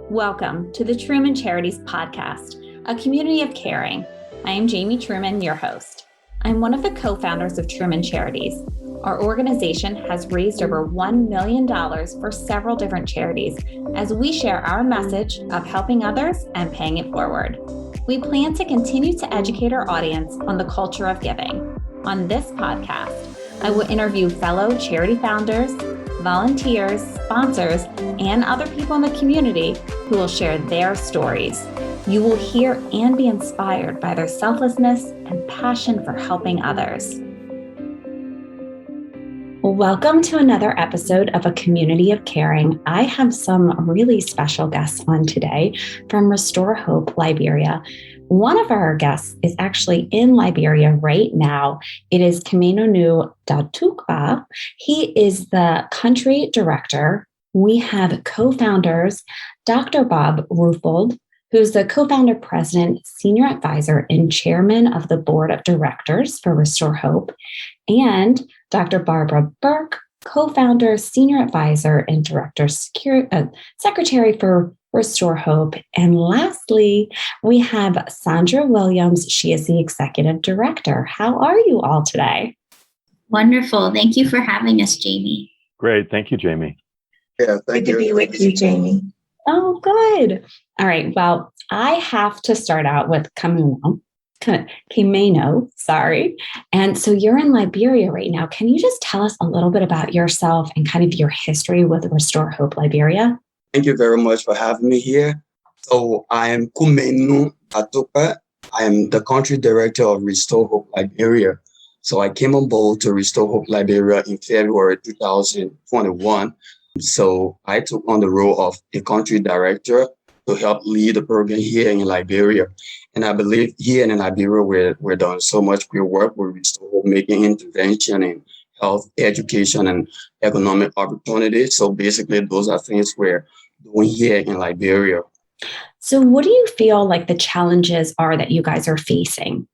Welcome to the Truman Charities podcast, a community of caring. I am Jamie Truman, your host. I'm one of the co-founders of Truman Charities. Our organization has raised over $1 million for several different charities as we share our message of helping others and paying it forward. We plan to continue to educate our audience on the culture of giving. On this podcast, I will interview fellow charity founders, volunteers, sponsors, and other people in the community who will share their stories. You will hear and be inspired by their selflessness and passion for helping others. Welcome to another episode of A Community of Caring. I have some really special guests on today from Restore Hope, Liberia. One of our guests is actually in Liberia right now. It is Kumeinu Da-Tokpah. He is the country director. We have co-founders, Dr. Bob Rufsvold, who's the co-founder, president, senior advisor, and chairman of the board of directors for Restore Hope, and Dr. Barbara Burke, co-founder, senior advisor, and director, secretary for Restore Hope. And lastly, we have Saundra Williams. She is the executive director. How are you all today? Wonderful. Thank you for having us, Jamie. Great. Thank you, Jamie. Yeah, thank you. Good to be with you, Jamie. Oh, good. All right. Well, I have to start out with Kumeinu, sorry. And so you're in Liberia right now. Can you just tell us a little bit about yourself and kind of your history with Restore Hope Liberia? Thank you very much for having me here. So I am Kumeinu Da-Tokpah. I am the country director of Restore Hope Liberia. So I came on board to Restore Hope Liberia in February 2021. So I took on the role of a country director to help lead the program here in Liberia. And I believe here in Liberia, we're doing so much great work with Restore Hope, making intervention in health, education, and economic opportunities. So basically, those are things we're doing here in Liberia. So what do you feel like the challenges are that you guys are facing?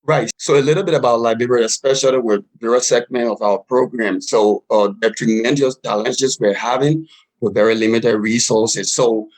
Right. So a little bit about Liberia, especially with the segment of our program. So the tremendous challenges we're having with very limited resources. So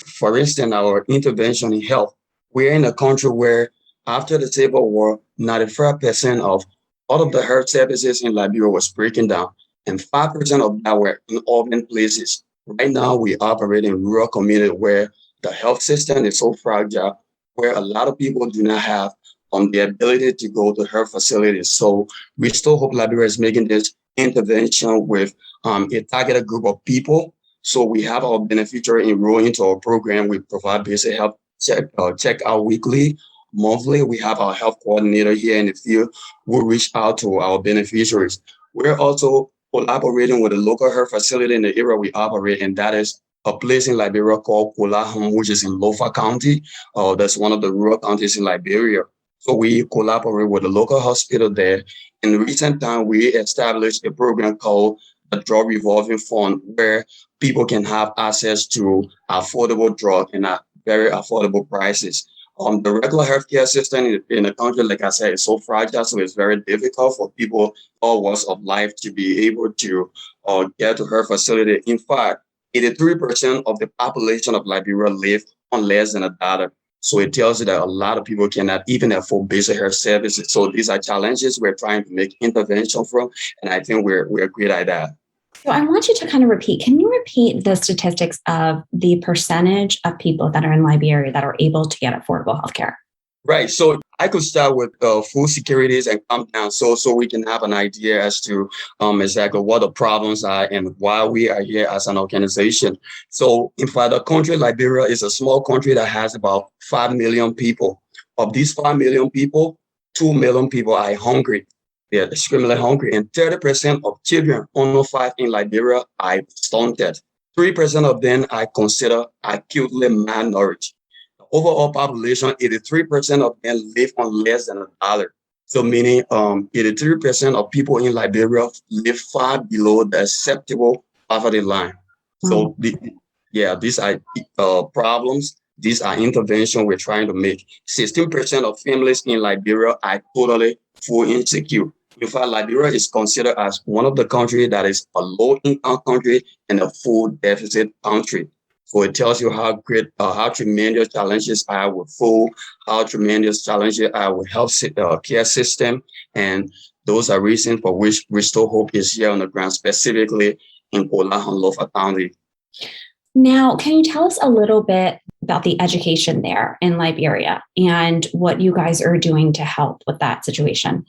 for instance, our intervention in health, we're in a country where after the Civil War, 95% of all of the health services in Liberia was breaking down, and 5% of that were in urban places. Right now, we operate in rural communities where the health system is so fragile, where a lot of people do not have the ability to go to health facilities. So Restore Hope Liberia is making this intervention with a targeted group of people. So we have our beneficiary enroll into our program. We provide basic health check out weekly, monthly. We have our health coordinator here in the field who reach out to our beneficiaries. We're also collaborating with a local health facility in the area we operate, and that is a place in Liberia called Kolahun, which is in Lofa County. That's one of the rural counties in Liberia. So we collaborate with a local hospital there. In recent time, we established a program called the Drug Revolving Fund, where people can have access to affordable drugs and at very affordable prices. The regular healthcare system in the country, like I said, is so fragile, so it's very difficult for people all walks of life to be able to get to health facility. In fact, 83% of the population of Liberia live on less than $1. So it tells you that a lot of people cannot even afford basic health services. So these are challenges we're trying to make intervention from, and I think we're great at that. So I want you to kind of can you repeat the statistics of the percentage of people that are in Liberia that are able to get affordable healthcare? Right. So I could start with food securities and come down so we can have an idea as to exactly what the problems are and why we are here as an organization. So in fact, the country Liberia is a small country that has about 5 million people. Of these 5 million people, 2 million people are hungry. They're extremely hungry, and 30% of children under 5 in Liberia are stunted. 3% of them are considered acutely malnourished. The overall population, 83% of them live on less than $1. So meaning 83% of people in Liberia live far below the acceptable poverty line. So these are problems. These are interventions we're trying to make. 16% of families in Liberia are totally food insecure. In fact, Liberia is considered as one of the countries that is a low-income country and a food deficit country. So it tells you how great, how tremendous challenges are with food, how tremendous challenges are with care system. And those are reasons for which Restore Hope is here on the ground, specifically in Kolahun, Lofa County. Now, can you tell us a little bit about the education there in Liberia and what you guys are doing to help with that situation?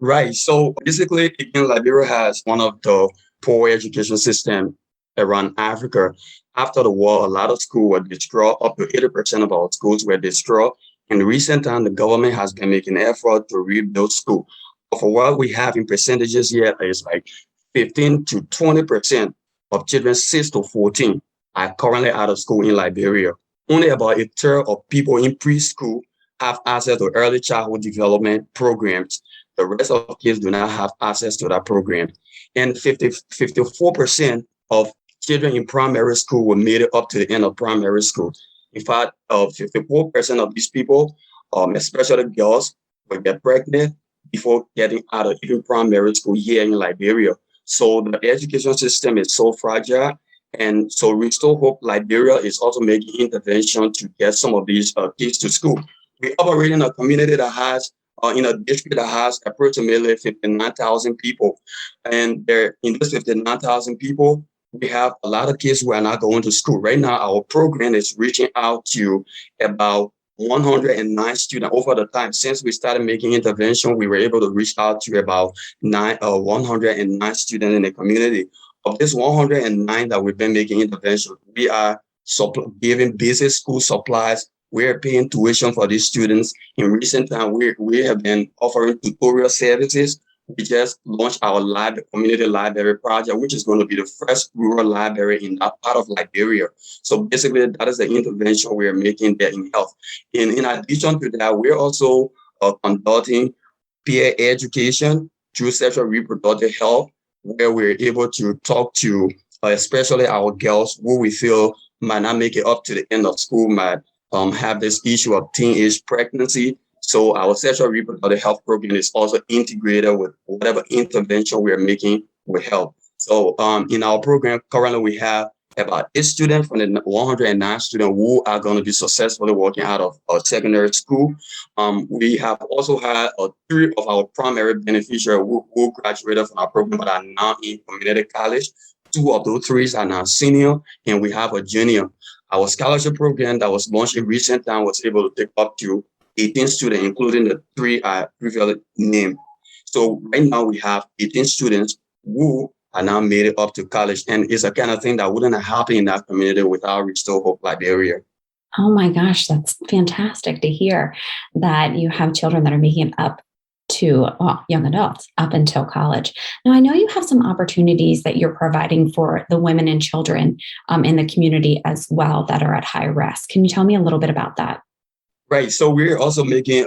Right. So basically, again, Liberia has one of the poor education system around Africa. After the war, a lot of schools were destroyed. Up to 80% of our schools were destroyed. In recent time, the government has been making an effort to rebuild schools. But for what we have in percentages here is like 15 to 20% of children 6 to 14 are currently out of school in Liberia. Only about a third of people in preschool have access to early childhood development programs. The rest of kids do not have access to that program. And 54% of children in primary school were made it up to the end of primary school. In fact, 54% of these people, especially girls, will get pregnant before getting out of even primary school here in Liberia. So the education system is so fragile. And so Restore Hope Liberia is also making intervention to get some of these kids to school. We operate in a community that has, in a district that has approximately 59,000 people. And there, in this 59,000 people, we have a lot of kids who are not going to school. Right now, our program is reaching out to about 109 students. Over the time since we started making intervention, we were able to reach out to about 109 students in the community. Of this 109 that we've been making intervention, we are giving basic school supplies. We're paying tuition for these students. In recent time, we have been offering tutorial services. We just launched our community library project, which is going to be the first rural library in that part of Liberia. So basically, that is the intervention we are making there in health. And in addition to that, we're also conducting peer education through sexual reproductive health, where we're able to talk to especially our girls who we feel might not make it up to the end of school, might have this issue of teenage pregnancy. So our sexual reproductive health program is also integrated with whatever intervention we are making with health. So in our program, currently we have about 8 students from the 109 students who are going to be successfully working out of secondary school. We have also had 3 of our primary beneficiaries who graduated from our program but are now in community college. 2 of those 3 are now senior, and we have a junior. Our scholarship program that was launched in recent time was able to take up to 18 students, including the 3 I previously named. So right now we have 18 students who are now made it up to college. And it's a kind of thing that wouldn't have happened in that community without Restore Hope Liberia. Oh my gosh, that's fantastic to hear that you have children that are making it up to young adults up until college. Now, I know you have some opportunities that you're providing for the women and children in the community as well that are at high risk. Can you tell me a little bit about that? Right. So we're also making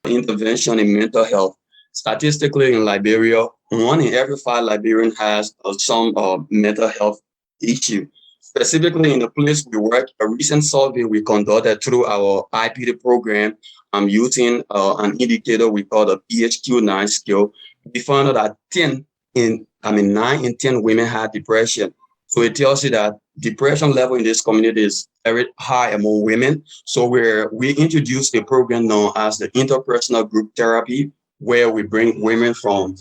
intervention in mental health. Statistically, in Liberia, 1 in every 5 Liberians has some mental health issue. Specifically in the place we work, a recent survey we conducted through our IPD program, using an indicator we call the PHQ-9 scale. We found out that 9 in 10 women had depression. So it tells you that depression level in this community is very high among women. So we introduced a program known as the interpersonal group therapy, where we bring women from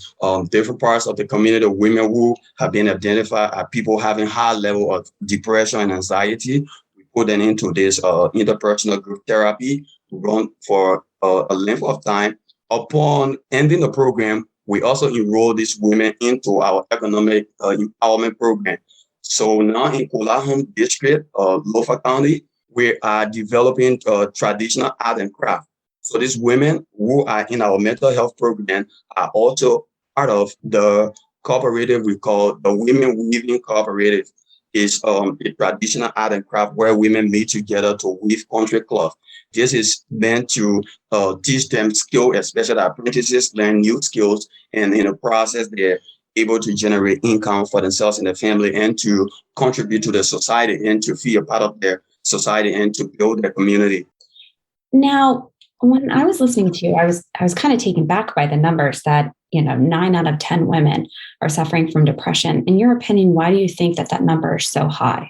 different parts of the community, women who have been identified as people having high level of depression and anxiety. We put them into this interpersonal group therapy, run for a length of time. Upon ending the program, we also enroll these women into our economic empowerment program. So now in Kolahun district, Lofa County, we are developing traditional art and craft. So these women who are in our mental health program are also part of the cooperative we call the Women Weaving Cooperative. It's a traditional art and craft where women meet together to weave country cloth. This is meant to teach them skills, especially apprentices learn new skills, and in the process, they're able to generate income for themselves and their family, and to contribute to the society, and to feel a part of their society, and to build their community. Now, when I was listening to you, I was kind of taken back by the numbers that 9 out of 10 women are suffering from depression. In your opinion, why do you think that number is so high?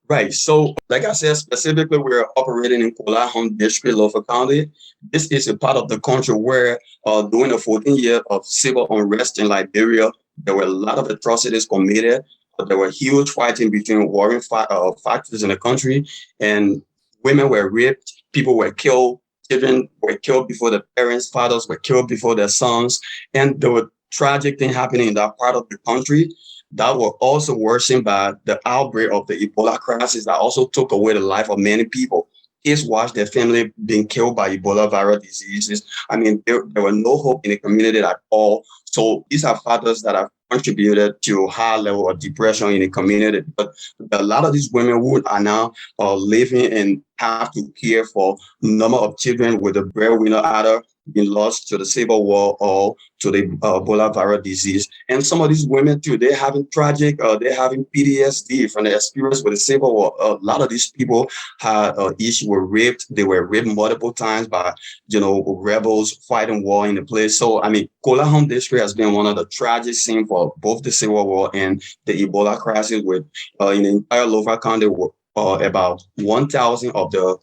Right. So, like I said, specifically, we're operating in Kolahun district, Lofa County. This is a part of the country where, during the 14 years of civil unrest in Liberia, there were a lot of atrocities committed. There were huge fighting between warring factions in the country, and women were raped, people were killed, children were killed before their parents, fathers were killed before their sons, and there were tragic things happening in that part of the country that were also worsened by the outbreak of the Ebola crisis that also took away the life of many people. Kids watched their family being killed by Ebola viral diseases. I mean, there were no hope in the community at all. So these are factors that have contributed to high level of depression in the community. But a lot of these women who are now living and have to care for a number of children with the breadwinner either being lost to the civil war or to the Ebola viral disease. And some of these women too, they're having they're having PTSD from the experience with the civil war. A lot of these people had issues were raped. They were raped multiple times by, rebels fighting war in the place. So, I mean, Kolahun district has been one of the tragic scenes for both the civil war and the Ebola crisis with, in the entire Lofa County, about 1,000 of the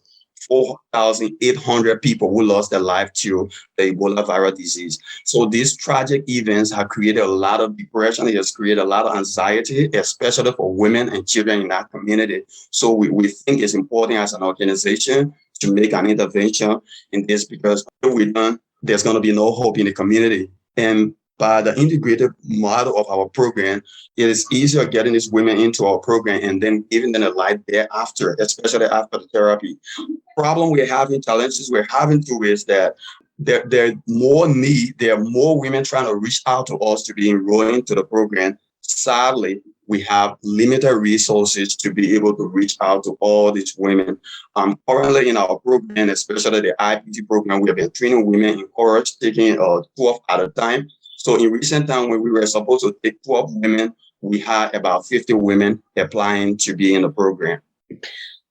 4,800 people who lost their life to the Ebola viral disease. So these tragic events have created a lot of depression. It has created a lot of anxiety, especially for women and children in that community. So we think it's important as an organization to make an intervention in this because if we don't, there's going to be no hope in the community. And by the integrated model of our program, it is easier getting these women into our program and then giving them a life thereafter, especially after the therapy. Problem we're having, challenges we're having too is that there are more need, there are more women trying to reach out to us to be enrolled into the program. Sadly, we have limited resources to be able to reach out to all these women. Currently in our program, especially the IPT program, we have been training women in courage, taking 12 at a time. So in recent time, when we were supposed to take 12 women, we had about 50 women applying to be in the program.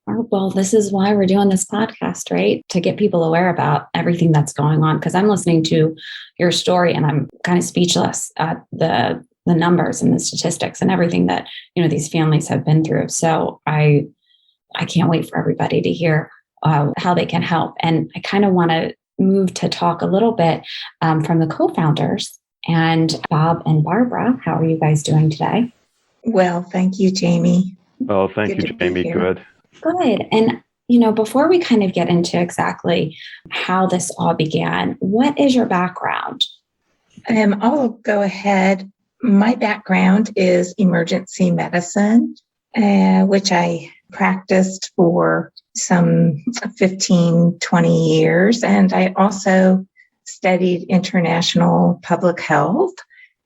Well, this is why we're doing this podcast, right? To get people aware about everything that's going on. Because I'm listening to your story and I'm kind of speechless at the numbers and the statistics and everything that, these families have been through. So I can't wait for everybody to hear how they can help. And I kind of want to move to talk a little bit from the co-founders. And Bob and Barbara, how are you guys doing today? Well, thank you, Jamie. Oh, thank you, Jamie. Good. Good. And, before we kind of get into exactly how this all began, what is your background? I'll go ahead. My background is emergency medicine, which I practiced for some 15, 20 years. And I also studied international public health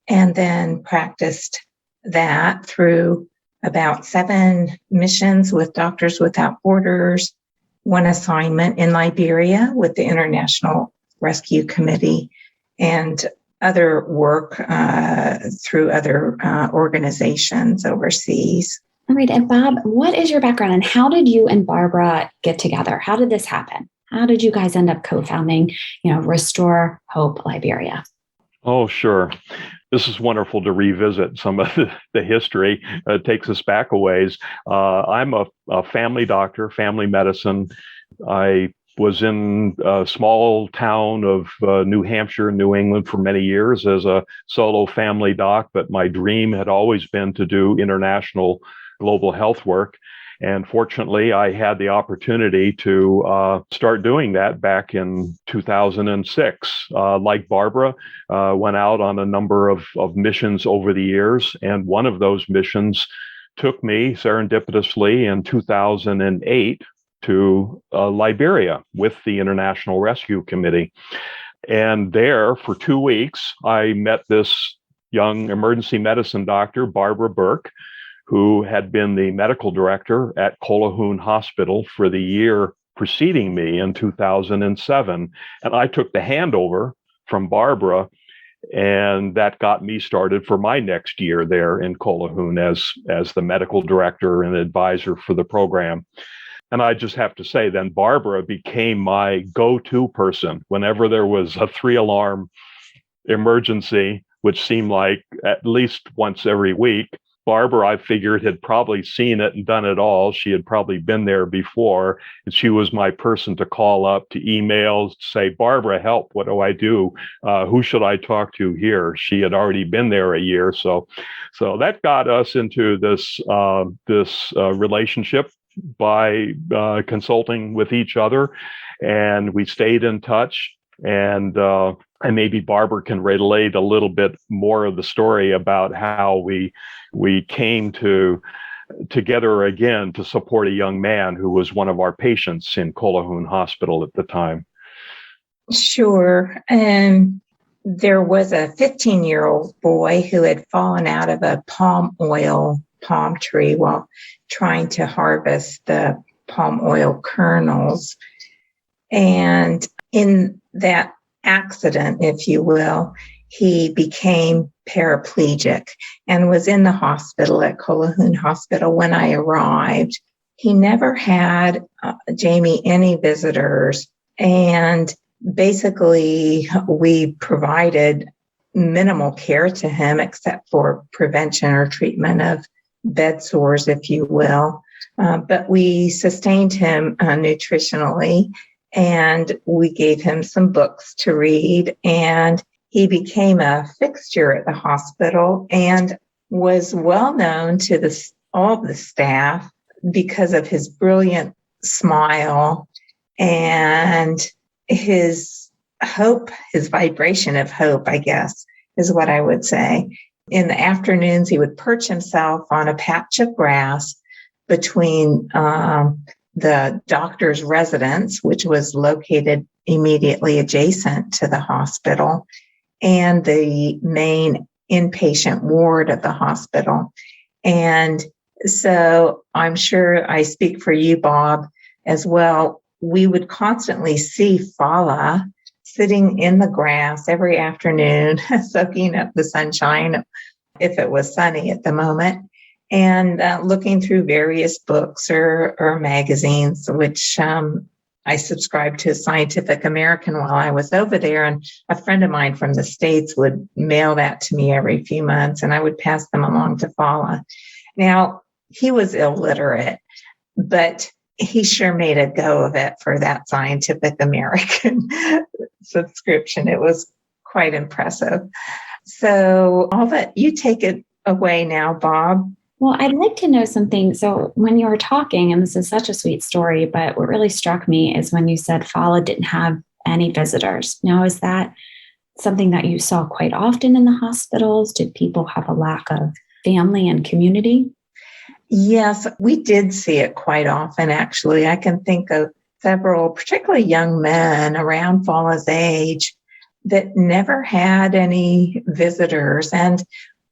and then practiced that through about 7 missions with Doctors Without Borders, 1 assignment in Liberia with the International Rescue Committee, and other work through other organizations overseas. All right. And Bob, what is your background and how did you and Barbara get together? How did this happen? How did you guys end up co-founding, Restore Hope Liberia? Oh, sure. This is wonderful to revisit some of the history. It takes us back a ways. I'm a family doctor, family medicine. I was in a small town of New Hampshire, New England for many years as a solo family doc, but my dream had always been to do international global health work. And fortunately, I had the opportunity to start doing that back in 2006. Like Barbara, went out on a number of missions over the years. And one of those missions took me serendipitously in 2008 to Liberia with the International Rescue Committee. And there for 2 weeks, I met this young emergency medicine doctor, Barbara Burke, who had been the medical director at Kolahun Hospital for the year preceding me in 2007. And I took the handover from Barbara, and that got me started for my next year there in Kolahun as the medical director and advisor for the program. And I just have to say, then Barbara became my go-to person whenever there was a 3-alarm emergency, which seemed like at least once every week. Barbara, I figured, had probably seen it and done it all. She had probably been there before. And she was my person to call up, to email, say, Barbara, help. What do I do? Who should I talk to here? She had already been there a year. So that got us into this relationship by consulting with each other. And we stayed in touch. And maybe Barbara can relate a little bit more of the story about how we came together again to support a young man who was one of our patients in Kolahun Hospital at the time. Sure. And there was a 15-year-old boy who had fallen out of a palm tree while trying to harvest the palm oil kernels. And in that accident, if you will, he became paraplegic and was in the hospital at Kolahun Hospital when I arrived. He never had, Jamie, any visitors. And basically, we provided minimal care to him except for prevention or treatment of bed sores, if you will. But we sustained him nutritionally. And we gave him some books to read, and he became a fixture at the hospital and was well known to all the staff because of his brilliant smile and his hope, his vibration of hope, I guess, is what I would say. In the afternoons, he would perch himself on a patch of grass between the doctor's residence, which was located immediately adjacent to the hospital, and the main inpatient ward of the hospital. And so I'm sure I speak for you, Bob, as well. We would constantly see Fala sitting in the grass every afternoon, soaking up the sunshine if it was sunny at the moment, and looking through various books or magazines, which I subscribed to Scientific American while I was over there. And a friend of mine from the States would mail that to me every few months, and I would pass them along to Fala. Now, he was illiterate, but he sure made a go of it for that Scientific American subscription. It was quite impressive. So all that, you take it away now, Bob. Well, I'd like to know something. So when you were talking, and this is such a sweet story, but what really struck me is when you said Fala didn't have any visitors. Now, is that something that you saw quite often in the hospitals? Did people have a lack of family and community? Yes, we did see it quite often, actually. I can think of several, particularly young men around Fala's age, that never had any visitors. And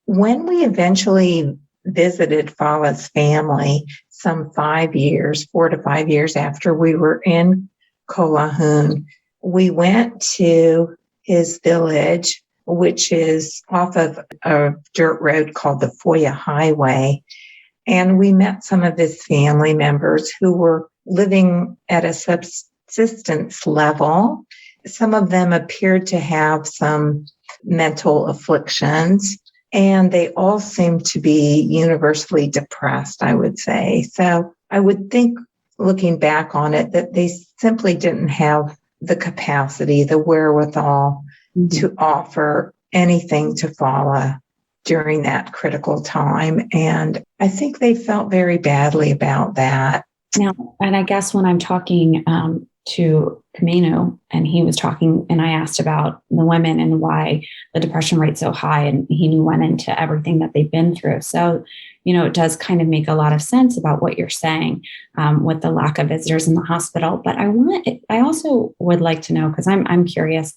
when we eventually visited Fala's family some 4 to 5 years after we were in Kolahun, we went to his village, which is off of a dirt road called the Foya Highway. And we met some of his family members who were living at a subsistence level. Some of them appeared to have some mental afflictions, and they all seemed to be universally depressed, I would say. So I would think, looking back on it, that they simply didn't have the capacity, the wherewithal to offer anything to Fala during that critical time. And I think they felt very badly about that. Now, and I guess when I'm talking to Kumeinu, and he was talking, and I asked about the women and why the depression rate's so high, and he went into everything that they've been through. So, it does kind of make a lot of sense about what you're saying with the lack of visitors in the hospital. But I also would like to know, because I'm curious.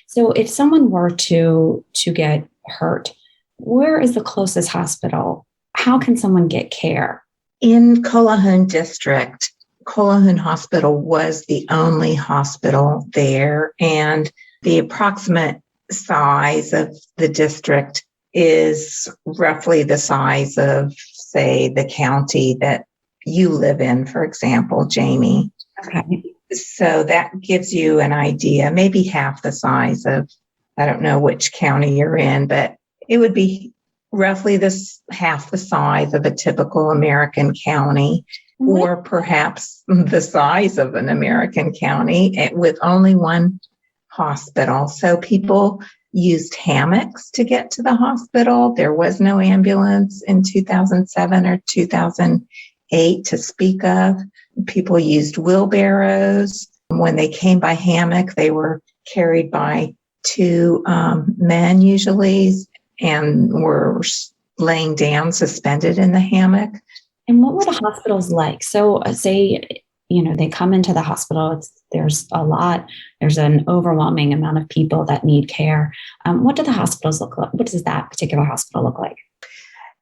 So if someone were to get hurt, where is the closest hospital? How can someone get care? In Kolahun district, Kolahun Hospital was the only hospital there, and the approximate size of the district is roughly the size of, say, the county that you live in, for example, Jamie. Okay. So that gives you an idea, maybe half the size of, I don't know which county you're in, but it would be roughly this half the size of a typical American county, or perhaps the size of an American county with only one hospital. So people used hammocks to get to the hospital. There was no ambulance in 2007 or 2008 to speak of. People used wheelbarrows. When they came by hammock, they were carried by two men usually and were laying down suspended in the hammock. And what were the hospitals like? So say, they come into the hospital, there's an overwhelming amount of people that need care. What do the hospitals look like? What does that particular hospital look like?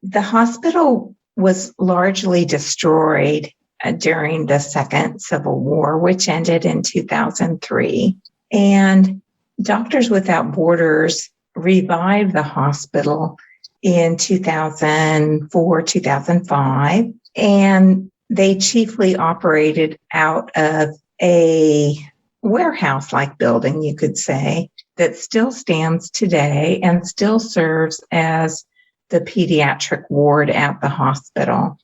The hospital was largely destroyed during the Second Civil War, which ended in 2003. And Doctors Without Borders revived the hospital in 2004, 2005, and they chiefly operated out of a warehouse-like building, you could say, that still stands today and still serves as the pediatric ward at the hospital.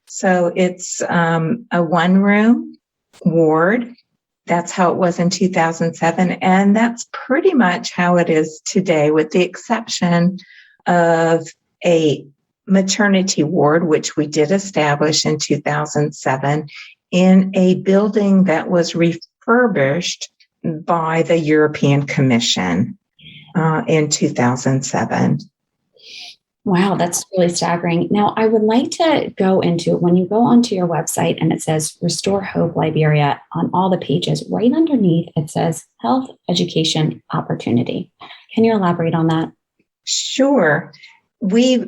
So it's a one-room ward. That's how it was in 2007, and that's pretty much how it is today, with the exception of a maternity ward, which we did establish in 2007 in a building that was refurbished by the European Commission in 2007. Wow, that's really staggering. Now, I would like to go into, when you go onto your website and it says Restore Hope Liberia, on all the pages, right underneath it says Health Education Opportunity. Can you elaborate on that? Sure. We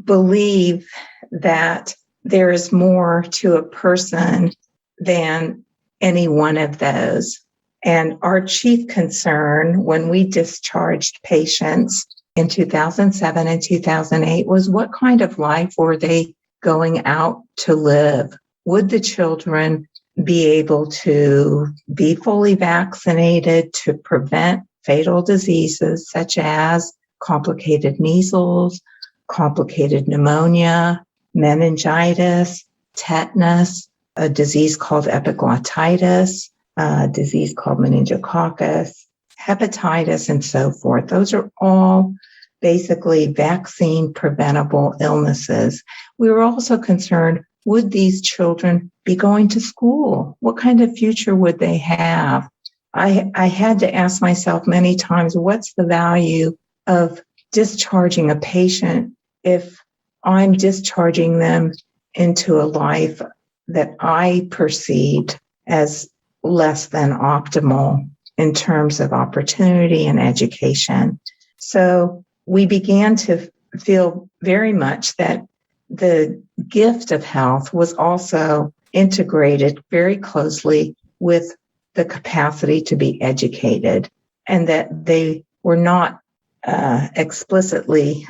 believe that there is more to a person than any one of those. And our chief concern when we discharged patients in 2007 and 2008 was, what kind of life were they going out to live? Would the children be able to be fully vaccinated to prevent fatal diseases such as complicated measles, complicated pneumonia, meningitis, tetanus, a disease called epiglottitis, a disease called meningococcus, hepatitis, and so forth? Those are all basically vaccine preventable illnesses. We were also concerned, would these children be going to school? What kind of future would they have? I had to ask myself many times, what's the value of discharging a patient if I'm discharging them into a life that I perceived as less than optimal in terms of opportunity and education? So we began to feel very much that the gift of health was also integrated very closely with the capacity to be educated, and that they were not explicitly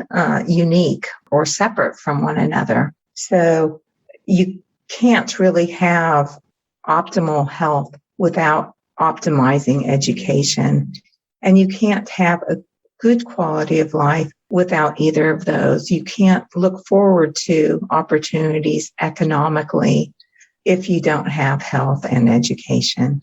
unique or separate from one another. So you can't really have optimal health without optimizing education, and you can't have a good quality of life without either of those. You can't look forward to opportunities economically if you don't have health and education.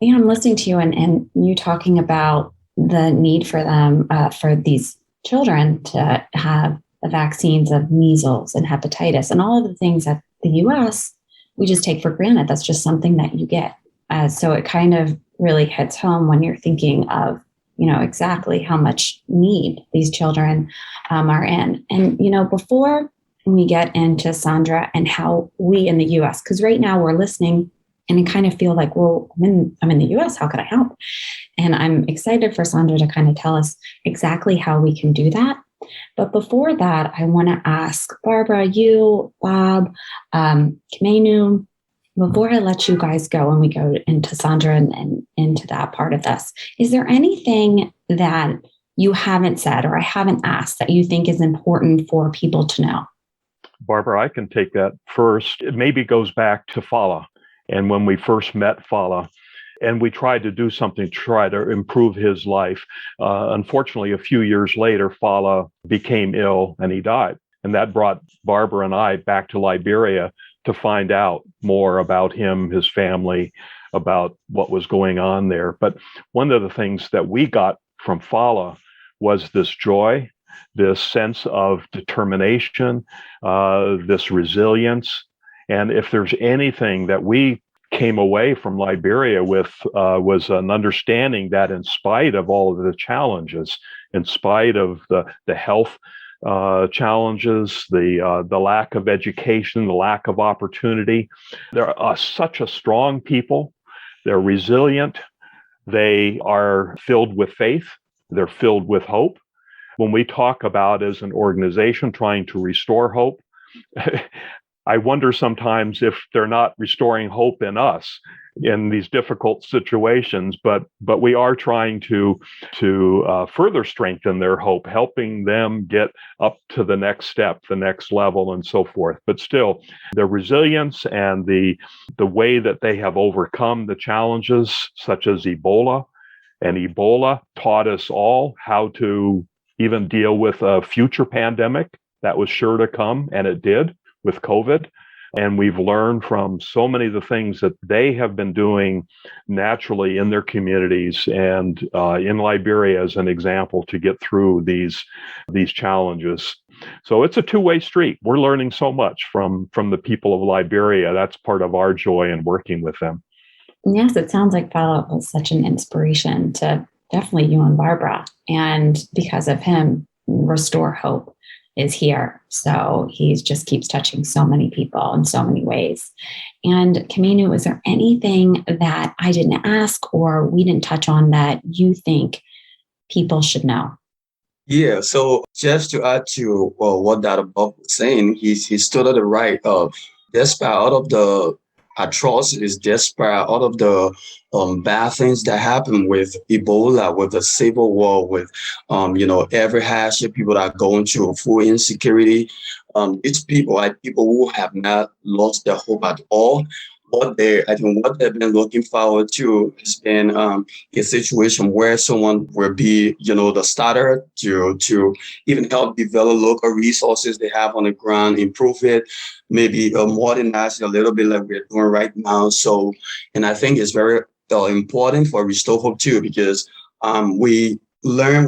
Yeah, I'm listening to you and you talking about the need for them, for these children to have the vaccines of measles and hepatitis and all of the things that the U.S. we just take for granted. That's just something that you get. So it kind of really hits home when you're thinking of, exactly how much need these children are in. And, before we get into Saundra and how we in the U.S., because right now we're listening and I kind of feel like, well, I'm in the U.S., how could I help? And I'm excited for Saundra to kind of tell us exactly how we can do that. But before that, I want to ask Barbara, you, Bob, Kumeinu, before I let you guys go and we go into Saundra and into that part of this, is there anything that you haven't said or I haven't asked that you think is important for people to know? Barbara, I can take that first. It maybe goes back to Fala. And when we first met Fala, And we tried to do something to try to improve his life. Unfortunately, a few years later, Fala became ill and he died. And that brought Barbara and I back to Liberia to find out more about him, his family, about what was going on there. But one of the things that we got from Fala was this joy, this sense of determination, this resilience. And if there's anything that we came away from Liberia with, was an understanding that in spite of all of the challenges, in spite of the health challenges, the lack of education, the lack of opportunity, they're such a strong people. They're resilient. They are filled with faith. They're filled with hope. When we talk about as an organization trying to restore hope, I wonder sometimes if they're not restoring hope in us in these difficult situations, but we are trying to further strengthen their hope, helping them get up to the next step, the next level, and so forth. But still, their resilience and the way that they have overcome the challenges, such as Ebola, and Ebola taught us all how to even deal with a future pandemic that was sure to come, and it did with COVID. And we've learned from so many of the things that they have been doing naturally in their communities and in Liberia as an example to get through these challenges. So it's a two-way street. We're learning so much from the people of Liberia. That's part of our joy in working with them. Yes, it sounds like Fala was such an inspiration to definitely you and Barbara. And because of him, Restore Hope is here. So he just keeps touching so many people in so many ways. And Kumeinu, is there anything that I didn't ask or we didn't touch on that you think people should know? Yeah, so just to add to what Dr. Bob was saying, he stood at the right of despite all of the atrocities, despite all of the bad things that happened with Ebola, with the civil war, with every hardship people that are going through, full insecurity. It's people who have not lost their hope at all. What they've been looking forward to has been a situation where someone will be, the starter to even help develop local resources they have on the ground, improve it, maybe modernize it a little bit like we're doing right now. So, and I think it's very important for Restore Hope too, because we live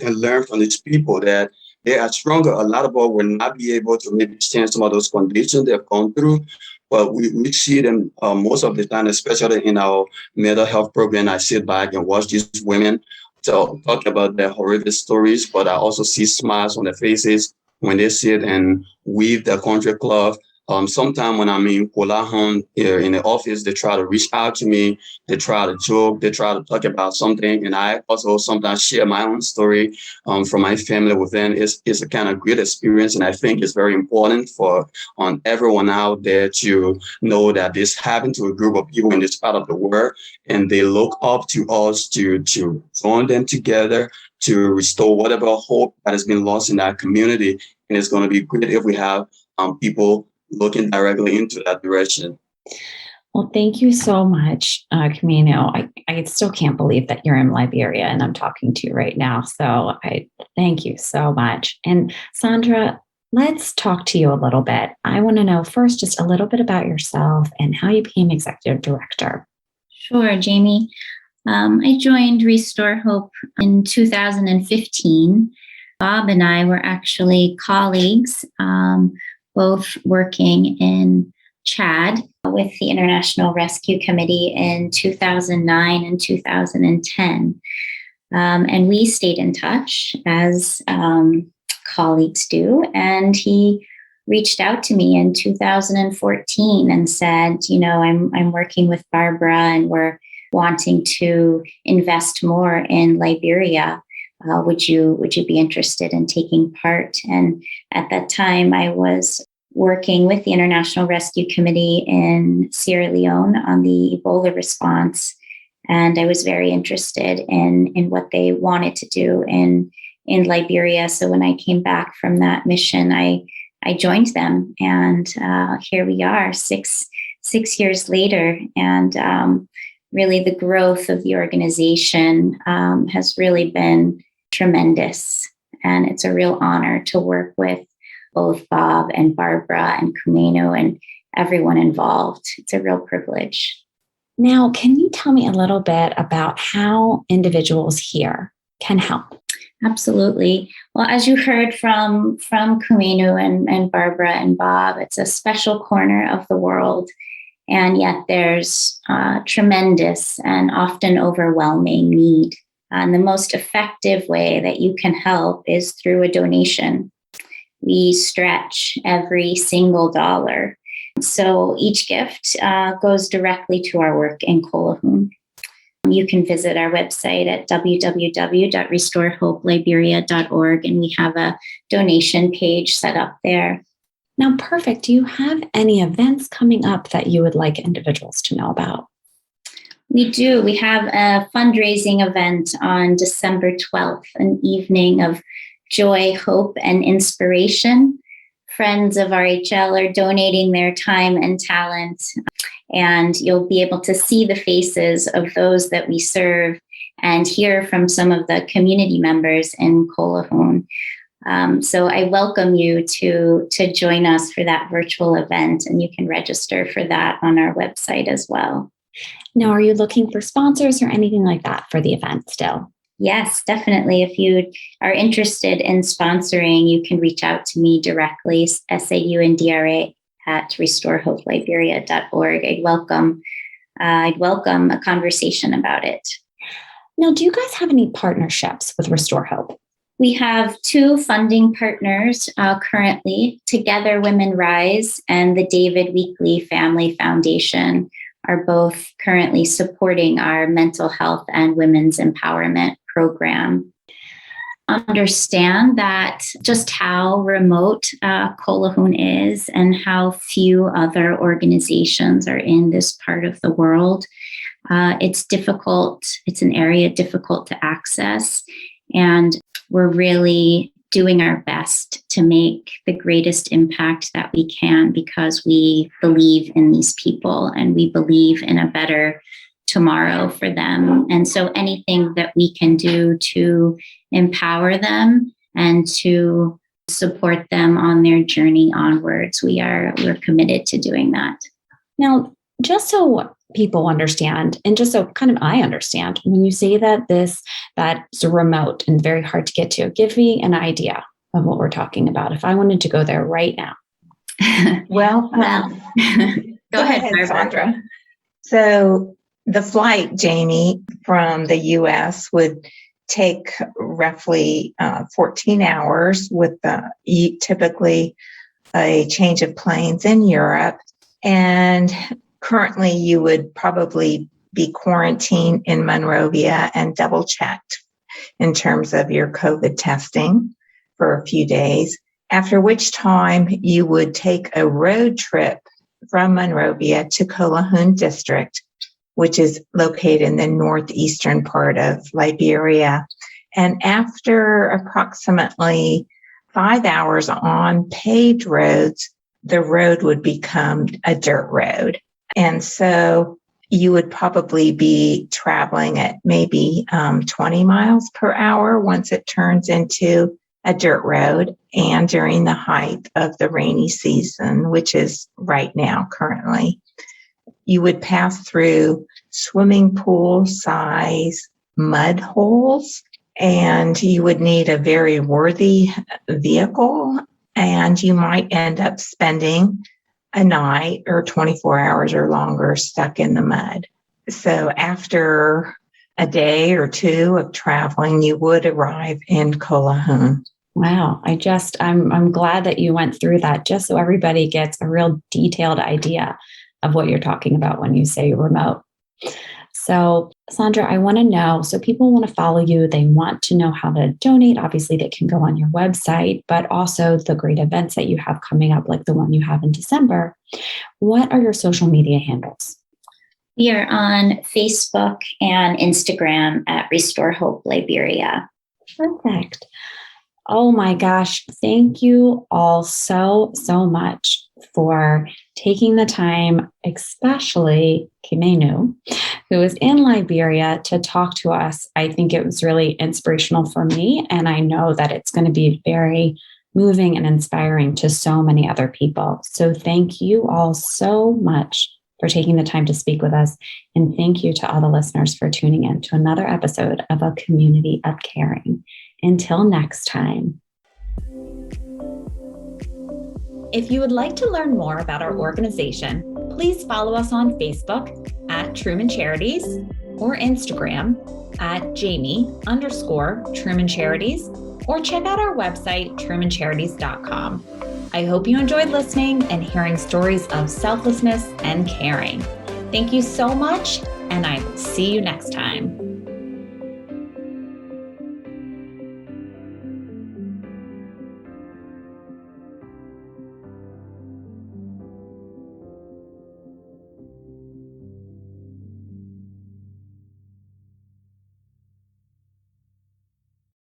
and learn from these people that they are stronger. A lot of us will not be able to maybe stand some of those conditions they've gone through. But we see them most of the time, especially in our mental health program. I sit back and watch these women talk about their horrific stories, but I also see smiles on their faces when they sit and weave their country cloth. Sometimes when I'm in Kolahun in the office, they try to reach out to me. They try to joke. They try to talk about something. And I also sometimes share my own story from my family with them. It's a kind of great experience. And I think it's very important for everyone out there to know that this happened to a group of people in this part of the world. And they look up to us to join them together to restore whatever hope that has been lost in that community. And it's going to be great if we have people looking directly into that direction. Well, thank you so much, Kumeinu. I still can't believe that you're in Liberia and I'm talking to you right now. So I thank you so much. And Saundra, let's talk to you a little bit. I want to know first just a little bit about yourself and how you became executive director. Sure, Jamie. I joined Restore Hope in 2015. Bob and I were actually colleagues, both working in Chad with the International Rescue Committee in 2009 and 2010. And we stayed in touch as colleagues do. And he reached out to me in 2014 and said, I'm working with Barbara and we're wanting to invest more in Liberia. Would you be interested in taking part? And at that time, I was working with the International Rescue Committee in Sierra Leone on the Ebola response. And I was very interested in what they wanted to do in Liberia. So when I came back from that mission, I joined them. And here we are, six years later. And really the growth of the organization has really been tremendous. And it's a real honor to work with both Bob and Barbara and Kumeinu and everyone involved. It's a real privilege. Now, can you tell me a little bit about how individuals here can help? Absolutely. Well, as you heard from Kumeinu and Barbara and Bob, it's a special corner of the world. And yet there's tremendous and often overwhelming need. And the most effective way that you can help is through a donation. We stretch every single dollar. So each gift goes directly to our work in Kolahun. You can visit our website at www.restorehopeliberia.org, and we have a donation page set up there. Now, perfect. Do you have any events coming up that you would like individuals to know about? We do. We have a fundraising event on December 12th, an evening of joy, hope, and inspiration. Friends of RHL are donating their time and talent, and you'll be able to see the faces of those that we serve and hear from some of the community members in Kolahun. So I welcome you to join us for that virtual event, and you can register for that on our website as well. Now, are you looking for sponsors or anything like that for the event still? Yes, definitely. If you are interested in sponsoring, you can reach out to me directly, saundra@restorehopeliberia.org. I'd welcome a conversation about it. Now, do you guys have any partnerships with Restore Hope? We have two funding partners currently. Together Women Rise and the David Weekley Family Foundation are both currently supporting our mental health and women's empowerment program. Understand that just how remote Kolahun is and how few other organizations are in this part of the world. It's difficult. It's an area difficult to access. And we're really doing our best to make the greatest impact that we can because we believe in these people and we believe in a better tomorrow for them. And so anything that we can do to empower them and to support them on their journey onwards, we're committed to doing that. Now, just so people understand, and just so kind of I understand, when you say that that's remote and very hard to get to, give me an idea of what we're talking about. If I wanted to go there right now. Well, go ahead, Saundra. So the flight, Jamie, from the U.S. would take roughly 14 hours with typically a change of planes in Europe. And currently, you would probably be quarantined in Monrovia and double checked in terms of your COVID testing for a few days, after which time you would take a road trip from Monrovia to Kolahun district, which is located in the northeastern part of Liberia. And after approximately 5 hours on paved roads, the road would become a dirt road. And so you would probably be traveling at maybe 20 miles per hour once it turns into a dirt road, and during the height of the rainy season, which is right now currently. You would pass through swimming pool size mud holes, and you would need a very worthy vehicle, and you might end up spending a night or 24 hours or longer stuck in the mud. So after a day or two of traveling, you would arrive in Kolahun. Wow. I'm glad that you went through that just so everybody gets a real detailed idea of what you're talking about when you say remote. So, Saundra, I want to know, so people want to follow you. They want to know how to donate. Obviously, they can go on your website, but also the great events that you have coming up, like the one you have in December. What are your social media handles? We are on Facebook and Instagram at Restore Hope Liberia. Perfect. Oh my gosh. Thank you all so much for taking the time, especially Kumeinu, who is in Liberia, to talk to us. I think it was really inspirational for me, and I know that it's going to be very moving and inspiring to so many other people. So thank you all so much for taking the time to speak with us. And thank you to all the listeners for tuning in to another episode of A Community of Caring. Until next time. If you would like to learn more about our organization, please follow us on Facebook at Truman Charities or Instagram at Jamie_Truman Charities, or check out our website, trumancharities.com. I hope you enjoyed listening and hearing stories of selflessness and caring. Thank you so much, and I will see you next time.